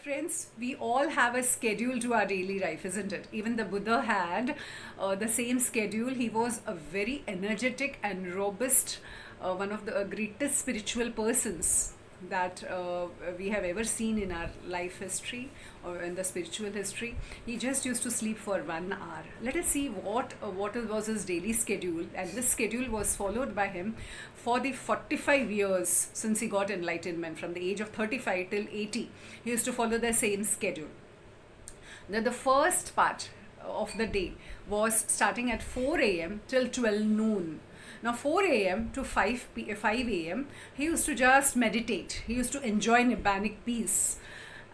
Friends, we all have a schedule to our daily life, isn't it? Even the Buddha had the same schedule. He was a very energetic and robust, one of the greatest spiritual persons that we have ever seen in our life history or in the spiritual history. He just used to sleep for 1 hour. Let us see what was his daily schedule, and this schedule was followed by him for the 45 years since he got enlightenment, from the age of 35 till 80. He used to follow the same schedule. Now, the first part of the day was starting at 4 a.m. till 12 noon. Now, 4 a.m. to 5 a.m., he used to just meditate. He used to enjoy Nibbanic peace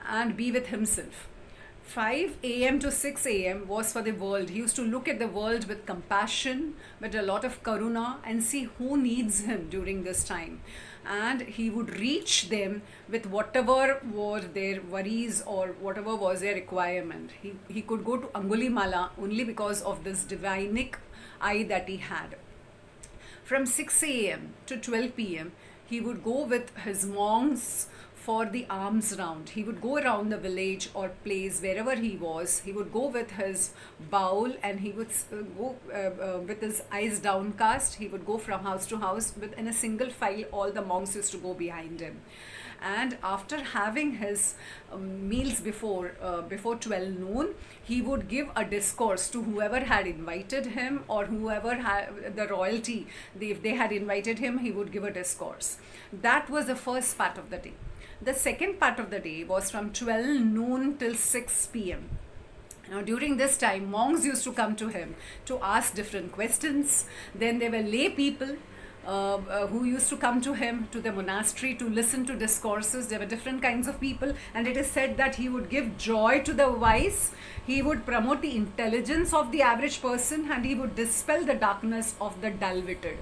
and be with himself. 5 a.m. to 6 a.m. was for the world. He used to look at the world with compassion, with a lot of karuna, and see who needs him during this time. And he would reach them with whatever were their worries or whatever was their requirement. He could go to Angulimala only because of this divinic eye that he had. From 6 a.m. to 12 p.m., he would go with his monks for the alms round. He would go around the village or place wherever he was. He would go with his bowl, and he would go with his eyes downcast. He would go from house to house in a single file. All the monks used to go behind him. And after having his meals before 12 noon, he would give a discourse to whoever had invited him, or whoever had the royalty. If they had invited him, he would give a discourse. That was the first part of the day. The second part of the day was from 12 noon till 6 p.m. Now, during this time, monks used to come to him to ask different questions. Then there were lay people who used to come to him to the monastery to listen to discourses. There were different kinds of people, and it is said that he would give joy to the wise. He would promote the intelligence of the average person, and he would dispel the darkness of the dull-witted.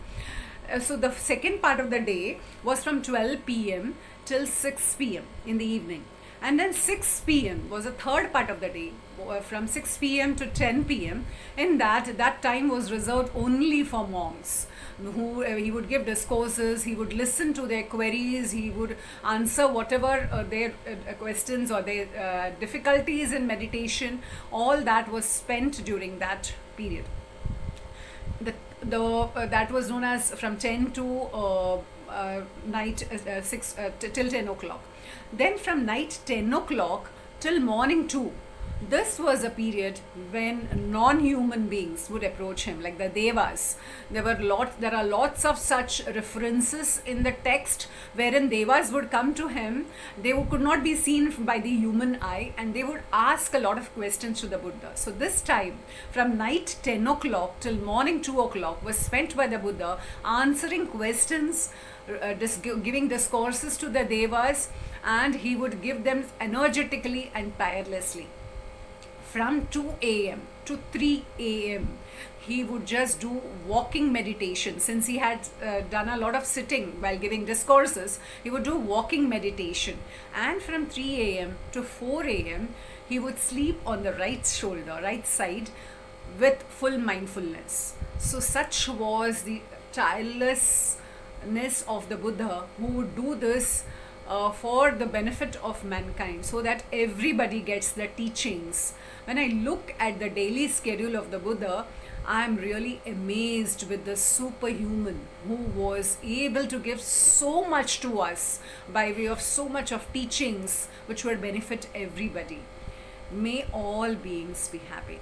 So the second part of the day was from 12 p.m. till 6 p.m. in the evening. And then 6 p.m. was the third part of the day, from 6 p.m. to 10 p.m. In that time was reserved only for monks. He would give discourses, he would listen to their queries, he would answer whatever their questions or their difficulties in meditation. All that was spent during that period. That was known as from 10 to night 6 till 10 o'clock. Then from night 10 o'clock till morning 2, this was a period when non-human beings would approach him, like the devas. There are lots of such references in the text wherein devas would come to him. They could not be seen by the human eye, and they would ask a lot of questions to the Buddha. So this time, from night 10 o'clock till morning 2 o'clock, was spent by the Buddha answering questions, giving discourses to the devas, and he would give them energetically and tirelessly. From 2 a.m. to 3 a.m., he would just do walking meditation. Since he had done a lot of sitting while giving discourses, he would do walking meditation. And from 3 a.m. to 4 a.m., he would sleep on the right shoulder, right side, with full mindfulness. So such was the tirelessness of the Buddha, who would do this for the benefit of mankind, so that everybody gets the teachings. When I look at the daily schedule of the Buddha, I am really amazed with the superhuman who was able to give so much to us by way of so much of teachings which would benefit everybody. May all beings be happy.